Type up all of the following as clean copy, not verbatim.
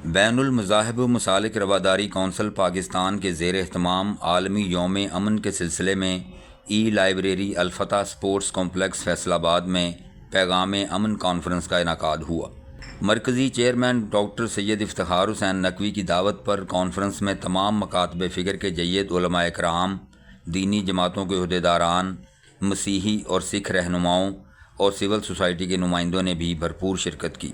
بین المذاہب و مسالک رواداری کونسل پاکستان کے زیر اہتمام عالمی یوم امن کے سلسلے میں ای لائبریری الفتح سپورٹس کمپلیکس فیصل آباد میں پیغام امن کانفرنس کا انعقاد ہوا۔ مرکزی چیئرمین ڈاکٹر سید افتخار حسین نقوی کی دعوت پر کانفرنس میں تمام مکاتب فکر کے جید علماء کرام، دینی جماعتوں کے عہدیداران، مسیحی اور سکھ رہنماؤں اور سول سوسائٹی کے نمائندوں نے بھی بھرپور شرکت کی۔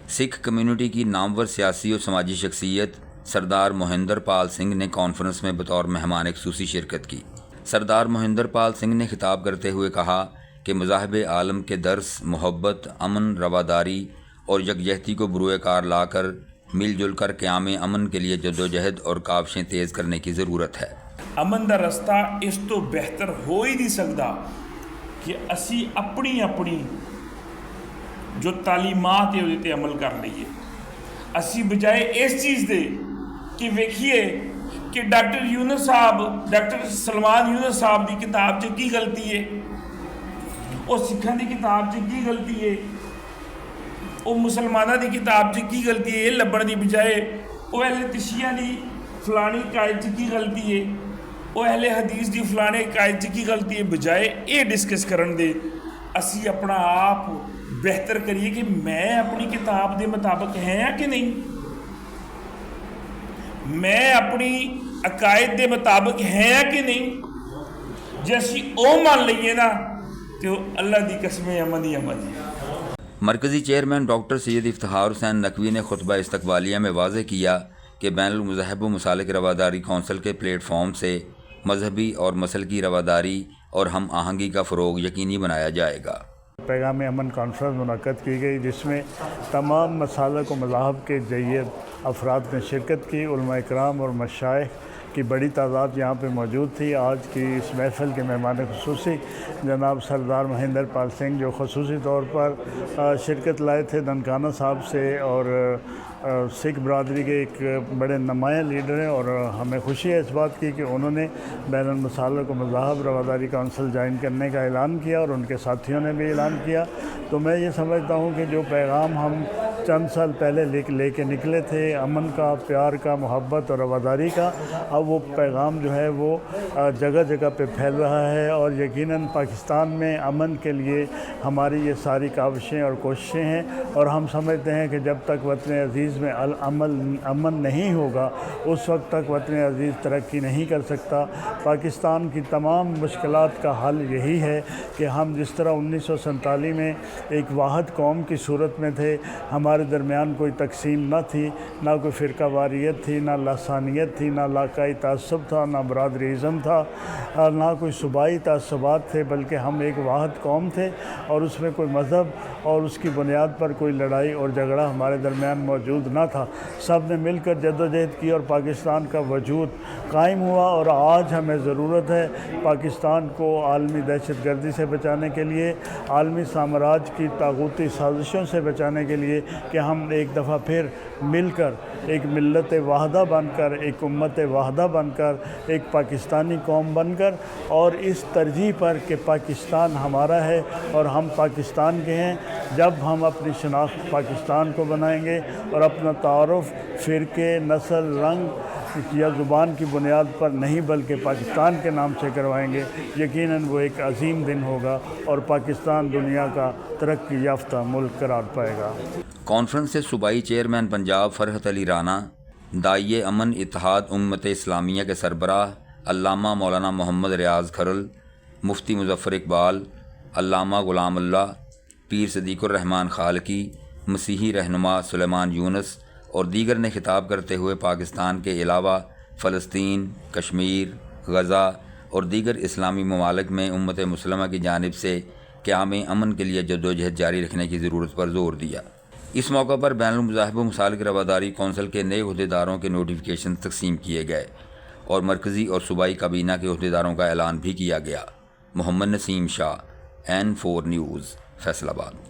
سکھ کمیونٹی کی نامور سیاسی اور سماجی شخصیت سردار موہندر پال سنگھ نے کانفرنس میں بطور مہمان خصوصی شرکت کی۔ سردار موہندر پال سنگھ نے خطاب کرتے ہوئے کہا کہ مذاہب عالم کے درس محبت، امن، رواداری اور یکجہتی کو بروئے کار لا کر مل جل کر قیام امن کے لیے جدوجہد اور کاوشیں تیز کرنے کی ضرورت ہے۔ امن دا رستہ اس تو بہتر ہو ہی نہیں سکتا کہ اسی اپنی جو تعلیمات ہے وہ عمل کر لیے۔ اسی بجائے اس چیز دے کہ ویکھیے کہ ڈاکٹر یونس صاحب، ڈاکٹر سلمان یونس صاحب دی کتاب چ کی غلطی ہے، اور سکھاں دی کتاب چ کی غلطی ہے، وہ مسلمانوں دی کتاب چ کی غلطی ہے، یہ لبن دی بجائے وہ اہل تشیعہ دی فلانی قائد چ کی غلطی ہے، وہ اہل حدیث دی فلانے قائد چ کی غلطی ہے، بجائے یہ ڈسکس کرن دے اسی اپنا آپ بہتر کریے کہ میں اپنی کتاب دے مطابق ہیں کہ نہیں، میں اپنی عقائد دے مطابق ہیں کہ نہیں۔ جے اسی او مان لئیے نا تو اللہ دی قسم امن ہی امن ہے۔ مرکزی چیئرمین ڈاکٹر سید افتخار حسین نقوی نے خطبہ استقبالیہ میں واضح کیا کہ بین المذاہب و مسالک رواداری کونسل کے پلیٹ فارم سے مذہبی اور مسلکی رواداری اور ہم آہنگی کا فروغ یقینی بنایا جائے گا۔ پیغام امن کانفرنس منعقد کی گئی جس میں تمام مسالک و مذاہب کے جید افراد نے شرکت کی۔ علماء کرام اور مشائخ کی بڑی تعداد یہاں پہ موجود تھی۔ آج کی اس محفل کے مہمان خصوصی جناب سردار موہندر پال سنگھ جو خصوصی طور پر شرکت لائے تھے ننکانہ صاحب سے، اور سکھ برادری کے ایک بڑے نمایاں لیڈر ہیں، اور ہمیں خوشی ہے اس بات کی کہ انہوں نے بین المسالک و مذاہب رواداری کونسل جوائن کرنے کا اعلان کیا، اور ان کے ساتھیوں نے بھی اعلان کیا۔ تو میں یہ سمجھتا ہوں کہ جو پیغام ہم چند سال پہلے لے کے نکلے تھے امن کا، پیار کا، محبت اور رواداری کا، اب وہ پیغام جو ہے وہ جگہ جگہ پہ پھیل رہا ہے، اور یقیناً پاکستان میں امن کے لیے ہماری یہ ساری کاوشیں اور کوششیں ہیں، اور ہم سمجھتے ہیں کہ جب تک وطن عزیز میں امن نہیں ہوگا اس وقت تک وطن عزیز ترقی نہیں کر سکتا۔ پاکستان کی تمام مشکلات کا حل یہی ہے کہ ہم جس طرح 1947 میں ایک واحد قوم کی صورت میں تھے، ہمارے درمیان کوئی تقسیم نہ تھی، نہ کوئی فرقہ واریت تھی، نہ لسانیت تھی، نہ علاقائی تعصب تھا، نہ برادریزم تھا، نہ کوئی صوبائی تعصبات تھے، بلکہ ہم ایک واحد قوم تھے، اور اس میں کوئی مذہب اور اس کی بنیاد پر کوئی لڑائی اور جھگڑا ہمارے درمیان موجود نہ تھا۔ سب نے مل کر جدوجہد کی اور پاکستان کا وجود قائم ہوا، اور آج ہمیں ضرورت ہے پاکستان کو عالمی دہشت گردی سے بچانے کے لیے، عالمی سامراج کی طاغوتی سازشوں سے بچانے کے لیے کہ ہم ایک دفعہ پھر مل کر ایک ملت واحدہ بن کر، ایک امت واحدہ بن کر، ایک پاکستانی قوم بن کر، اور اس ترجیح پر کہ پاکستان ہمارا ہے اور ہم پاکستان کے ہیں، جب ہم اپنی شناخت پاکستان کو بنائیں گے اور اپنا تعارف فرقے، نسل، رنگ یا زبان کی بنیاد پر نہیں بلکہ پاکستان کے نام سے کروائیں گے، یقیناً وہ ایک عظیم دن ہوگا اور پاکستان دنیا کا ترقی یافتہ ملک قرار پائے گا۔ کانفرنس سے صوبائی چیئرمین پنجاب فرحت علی رانا، داعیے امن اتحاد امت اسلامیہ کے سربراہ علامہ مولانا محمد ریاض کھرل، مفتی مظفر اقبال، علامہ غلام اللہ، پیر صدیق الرحمن خالقی، مسیحی رہنما سلیمان یونس اور دیگر نے خطاب کرتے ہوئے پاکستان کے علاوہ فلسطین، کشمیر، غزہ اور دیگر اسلامی ممالک میں امت مسلمہ کی جانب سے قیام امن کے لیے جدوجہد جاری رکھنے کی ضرورت پر زور دیا۔ اس موقع پر بین المذاہب و مسالک رواداری کونسل کے نئے عہدیداروں کے نوٹیفیکیشن تقسیم کیے گئے اور مرکزی اور صوبائی کابینہ کے عہدیداروں کا اعلان بھی کیا گیا۔ محمد نسیم شاہ، N4 نیوز، فیصل آباد۔